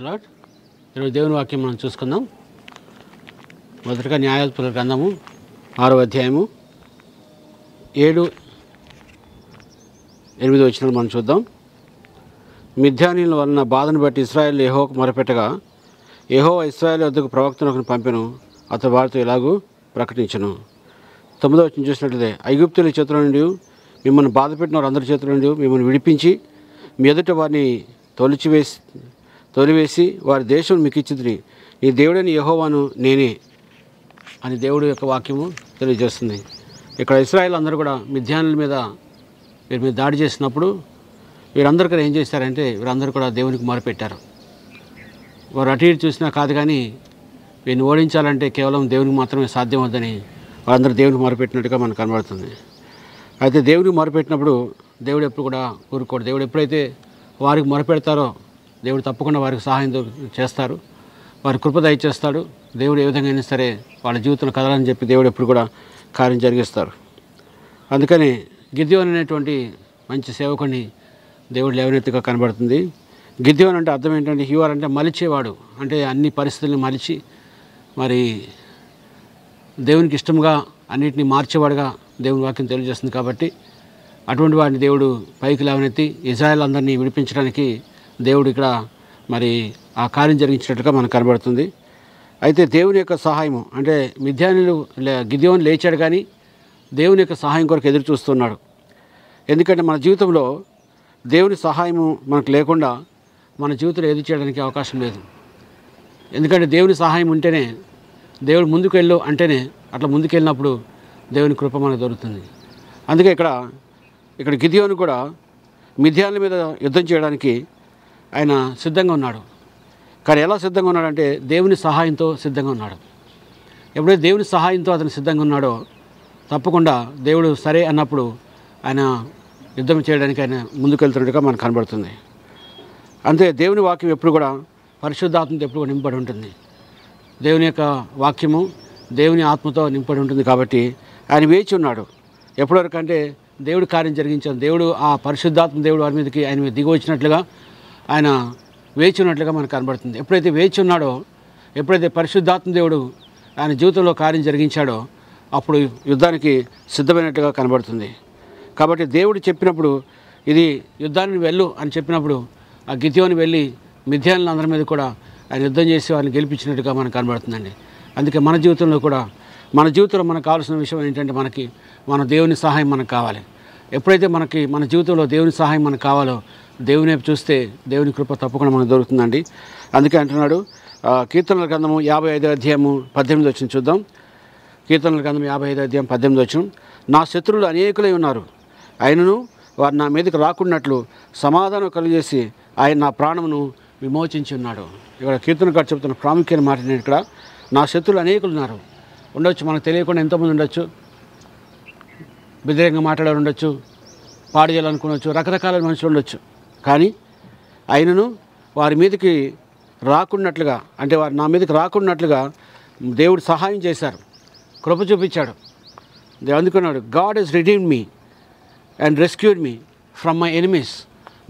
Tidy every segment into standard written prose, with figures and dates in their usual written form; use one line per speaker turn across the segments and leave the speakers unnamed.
The lord. ఈరోజు దేవుని వాక్యం మనం చూసుకుందాం. మొదటగా న్యాయాధిపతుల గ్రంథము 6వ అధ్యాయము 7-8 వచనాలు మనం చూద్దాం. మిద్యానీయుల వలన బాధను బట్టి ఇశ్రాయేలు యెహోవాకు మొరపెట్టగా యెహోవా ఇశ్రాయేలు వద్దకు ప్రవక్తను పంపెను. అతడు వారితో ఇలాగూ ప్రకటించెను. 9వ వచనం చూసినట్లయితే, ఐగుప్తుల చేతుల నుండి మిమ్మల్ని బాధపెట్టిన వారందరి చేతుల నుండి మిమ్మల్ని విడిపించి మీ ఎదుట వారిని తొలివేసి వారి దేశం మీకు ఇచ్చితిని. ఈ దేవుడైన యెహోవాను నేనే అని దేవుడి యొక్క వాక్యము తెలియజేస్తుంది. ఇక్కడ ఇశ్రాయేలు అందరూ కూడా మిద్యానుల మీద వీరి మీద దాడి చేసినప్పుడు వీరందరూ కూడా ఏం చేశారంటే వీరందరూ కూడా దేవునికి మొరపెట్టారు. వారు అటు ఇటు చూసినా కాదు, కానీ వీరిని ఓడించాలంటే కేవలం దేవునికి మాత్రమే సాధ్యమవుతుందని వారందరూ దేవునికి మొరపెట్టినట్టుగా మనకు కనబడుతుంది. అయితే దేవునికి మొరపెట్టినప్పుడు దేవుడు ఎప్పుడు కూడా ఊరుకోడు. దేవుడు ఎప్పుడైతే వారికి మొరపెడతారో దేవుడు తప్పకుండా వారికి సహాయం చేస్తారు, వారి కృప దయచేస్తాడు. దేవుడు ఏ విధంగా అయినా సరే వాళ్ళ జీవితంలో కదలని చెప్పి దేవుడు ఎప్పుడు కూడా కార్యం జరిగిస్తారు. అందుకని గిద్యోను అనేటువంటి మంచి సేవకుని దేవుడు లేవనెత్తుగా కనబడుతుంది. గిద్యోను అంటే అర్థం ఏంటంటే హీవర్ అంటే మలిచేవాడు, అంటే అన్ని పరిస్థితుల్ని మలిచి మరి దేవునికి ఇష్టంగా అన్నిటిని మార్చేవాడుగా దేవుని వాక్యం తెలియజేస్తుంది. కాబట్టి అటువంటి వాడిని దేవుడు పైకి లేవనెత్తి ఇజ్రాయెల్ అందరినీ విడిపించడానికి దేవుడు ఇక్కడ మరి ఆ కార్యం జరిగించినట్టుగా మనకు కనబడుతుంది. అయితే దేవుని యొక్క సహాయము అంటే మిద్యానీయులు గిద్యోను లేచాడు, కానీ దేవుని యొక్క సహాయం కొరకు ఎదురు చూస్తున్నాడు. ఎందుకంటే మన జీవితంలో దేవుని సహాయము మనకు లేకుండా మన జీవితంలో ఎదురు చేయడానికి అవకాశం లేదు. ఎందుకంటే దేవుని సహాయం ఉంటేనే, దేవుడు ముందుకు వెళ్ళు అంటేనే అట్లా ముందుకు వెళ్ళినప్పుడు దేవుని కృప మనకు దొరుకుతుంది. అందుకే ఇక్కడ గిద్యోను కూడా మిద్యానుల మీద యుద్ధం చేయడానికి ఆయన సిద్ధంగా ఉన్నాడు. కానీ ఎలా సిద్ధంగా ఉన్నాడంటే దేవుని సహాయంతో సిద్ధంగా ఉన్నాడు. ఎప్పుడైతే దేవుని సహాయంతో అతను సిద్ధంగా ఉన్నాడో తప్పకుండా దేవుడు సరే అన్నప్పుడు ఆయన యుద్ధం చేయడానికి ఆయన ముందుకు వెళ్తున్నట్టుగా మనకు కనబడుతుంది. అంతే దేవుని వాక్యం ఎప్పుడు కూడా పరిశుద్ధాత్మతో ఎప్పుడు కూడా నింపడి ఉంటుంది. దేవుని యొక్క వాక్యము దేవుని ఆత్మతో నింపడి ఉంటుంది. కాబట్టి ఆయన వేచి ఉన్నాడు. ఎప్పటివరకు అంటే దేవుడు కార్యం జరిగించాడు. దేవుడు ఆ పరిశుద్ధాత్మ దేవుడు వారి మీదకి ఆయన మీద దిగి వచ్చినట్లుగా ఆయన వేచి ఉన్నట్లుగా మనకు కనబడుతుంది. ఎప్పుడైతే వేచి ఉన్నాడో, ఎప్పుడైతే పరిశుద్ధాత్మ దేవుడు ఆయన జీవితంలో కార్యం జరిగించాడో అప్పుడు యుద్ధానికి సిద్ధమైనట్టుగా కనబడుతుంది. కాబట్టి దేవుడు చెప్పినప్పుడు ఇది యుద్ధానికి వెళ్ళు అని చెప్పినప్పుడు ఆ గిద్యోను వెళ్ళి మిద్యానుల అందరి మీద కూడా ఆయన యుద్ధం చేసి వారిని గెలిపించినట్టుగా మనకు కనబడుతుందండి. అందుకే మన జీవితంలో మనకు కావాల్సిన విషయం ఏంటంటే మన దేవుని సహాయం మనకు కావాలి. ఎప్పుడైతే మన జీవితంలో దేవుని సహాయం మనకు కావాలో దేవుని వైపు చూస్తే దేవుని కృప తప్పకుండా మనకు దొరుకుతుందండి. అందుకే అంటున్నాడు కీర్తనల గ్రంథము 55వ అధ్యాయము 18 వచనం చూద్దాం. కీర్తనల గ్రంథం 55వ అధ్యాయం 18 వచనం, నా శత్రువులు అనేకులై ఉన్నారు, ఆయనను వారు నా మీదకి రాకున్నట్లు సమాధానం కలుగజేసి ఆయన నా ప్రాణమును విమోచించి ఉన్నాడు. ఇక్కడ కీర్తనకారు చెబుతున్న ప్రాముఖ్యమైన మాట నేను ఇక్కడ, నా శత్రువులు అనేకులు ఉన్నారు. ఉండొచ్చు, మనకు తెలియకుండా ఎంతోమంది ఉండొచ్చు, వ్యతిరేకంగా మాట్లాడారు ఉండొచ్చు, పాడు చేయాలనుకోవచ్చు, రకరకాల మనుషులు ఉండొచ్చు. కానీ ఆయనను వారి మీదకి రాకున్నట్లుగా, అంటే వారు నా మీదకి రాకున్నట్లుగా దేవుడు సహాయం చేశారు, కృప చూపించాడు. అందుకున్నాడు, God he's redeemed me and rescued me from my enemies.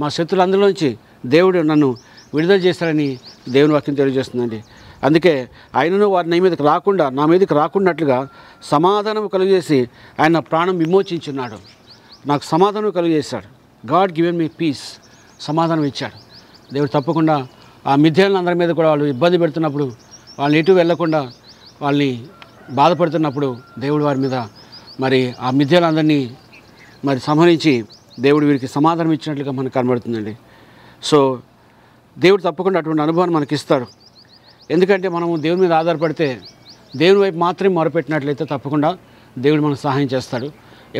మా శత్రులందరిలోంచి దేవుడు నన్ను విడుదల చేశారని దేవుని వాక్యం తెలియజేస్తుందండి. అందుకే ఆయనను వారి నా మీదకి రాకున్నట్లుగా సమాధానం కలుగజేసి ఆయన ప్రాణం విమోచించున్నాడు. నాకు సమాధానం కలుగజేశాడు. గాడ్ గివెన్ మీ పీస్, సమాధానం ఇచ్చాడు దేవుడు. తప్పకుండా ఆ మిద్యానుల అందరి మీద కూడా వాళ్ళు ఇబ్బంది పెడుతున్నప్పుడు, వాళ్ళని ఎటు వెళ్లకుండా వాళ్ళని బాధపడుతున్నప్పుడు దేవుడు వారి మీద మరి ఆ మిద్యానులందరినీ మరి సంహరించి దేవుడు వీరికి సమాధానం ఇచ్చినట్లుగా మనకు కనబడుతుందండి. సో దేవుడు తప్పకుండా అటువంటి అనుభవాన్ని మనకి ఇస్తాడు. ఎందుకంటే మనము దేవుని మీద ఆధారపడితే, దేవుని వైపు మాత్రమే మొరపెట్టినట్లయితే తప్పకుండా దేవుడు మనకు సహాయం చేస్తాడు.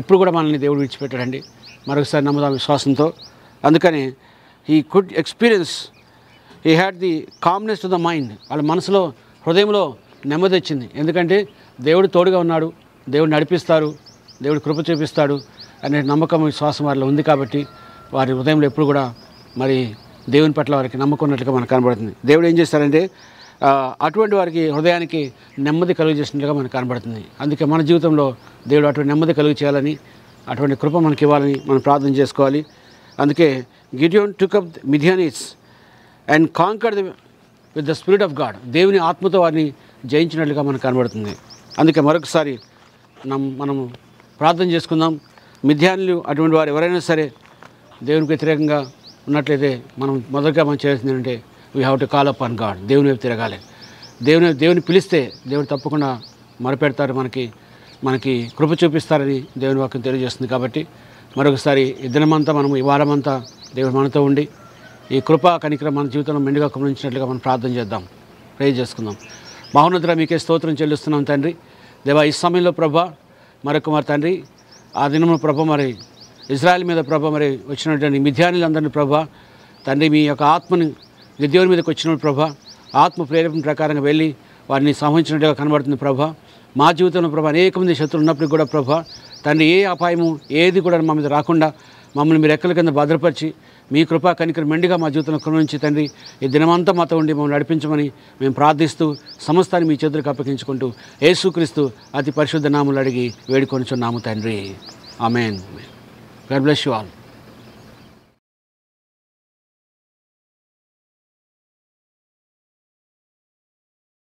ఎప్పుడు కూడా మనల్ని దేవుడు విడిచిపెట్టాడండి. మరొకసారి నమ్ముదాం విశ్వాసంతో. అందుకని he could experience, he had the calmness to the mind. వాళ్ళ మనసులో, హృదయంలో నెమ్మది వచ్చింది. ఎందుకంటే దేవుడు తోడుగా ఉన్నాడు, దేవుడు నడిపిస్తారు, దేవుడు కృప చూపిస్తాడు అనే నమ్మకం, విశ్వాసం వారిలో ఉంది. కాబట్టి వారి హృదయంలో ఎప్పుడు కూడా మరి దేవుని పట్ల వారికి నమ్మకం ఉన్నట్లుగా మనకు కనబడుతుంది. దేవుడు ఏం చేస్తారంటే అటువంటి వారికి హృదయానికి నెమ్మది కలుగు చేసినట్టుగా మనకు కనబడుతుంది. అందుకే మన జీవితంలో దేవుడు అటువంటి నెమ్మది కలుగు చేయాలని, అటువంటి కృప మనకి ఇవ్వాలని మనం ప్రార్థన చేసుకోవాలి. అందుకే Gideon took up Midianites and conquered the with the spirit of God, దేవుని ఆత్మతో వారిని జయించినట్లుగా మనకు కనబడుతుంది. అందుకే మరొకసారి మనము ప్రార్థన చేసుకుందాం. మిథ్యానులు అటువంటి వారు ఎవరైనా సరే దేవునికి వ్యతిరేకంగా ఉన్నట్లయితే మనం మొదటగా మనం చేయాల్సింది ఏంటంటే we have to call up on God. దేవుని వైపు తిరగాలి. దేవుని పిలిస్తే దేవుడు తప్పకుండా మొరపెడతారు, మనకి కృప చూపిస్తారని దేవుని వాక్యం తెలియజేస్తుంది. కాబట్టి మరొకసారి ఈ దినమంతా మనం ఈ వారమంతా దేవుడు మనతో ఉండి ఈ కృపా కనికరం మన జీవితంలో మెండుగా కుమరించినట్లుగా మనం ప్రార్థన చేద్దాం, ప్రే చేసుకుందాం. మహోన్నతుడా మీకే స్తోత్రం చెల్లిస్తున్నాం తండ్రి. దేవా ఈ సమయంలో ప్రభా మరొక తండ్రి ఆ దినమున ప్రభా మరి ఇజ్రాయెల్ మీద ప్రభా మరి వచ్చినటువంటి మిథ్యానులందరినీ ప్రభా తండ్రి మీ యొక్క ఆత్మని గిద్యోని మీదకి వచ్చినప్పుడు ప్రభా ఆత్మ ప్రేరేపణ ప్రకారంగా వెళ్ళి వారిని సంహరించినట్టుగా కనబడుతుంది ప్రభా. మా జీవితంలో ప్రభా అనేక మంది శత్రువులు ఉన్నప్పటికీ కూడా ప్రభా తండ్రి ఏ అపాయము ఏది కూడా మా మీద రాకుండా మమ్మల్ని మీరు రెక్కల కింద భద్రపరిచి మీ కృపా కనికరం మెండుగా మా జీవితంలో కరుణించి తండ్రి ఈ దినమంతా మాతో ఉండి మమ్మల్ని నడిపించమని మేము ప్రార్థిస్తూ సమస్తాన్ని మీ చేతులకు అప్పగించుకుంటూ యేసుక్రీస్తు అతి పరిశుద్ధ నామములు అడిగి వేడుకొనుచున్నాము తండ్రి. ఆమేన్. God bless you all.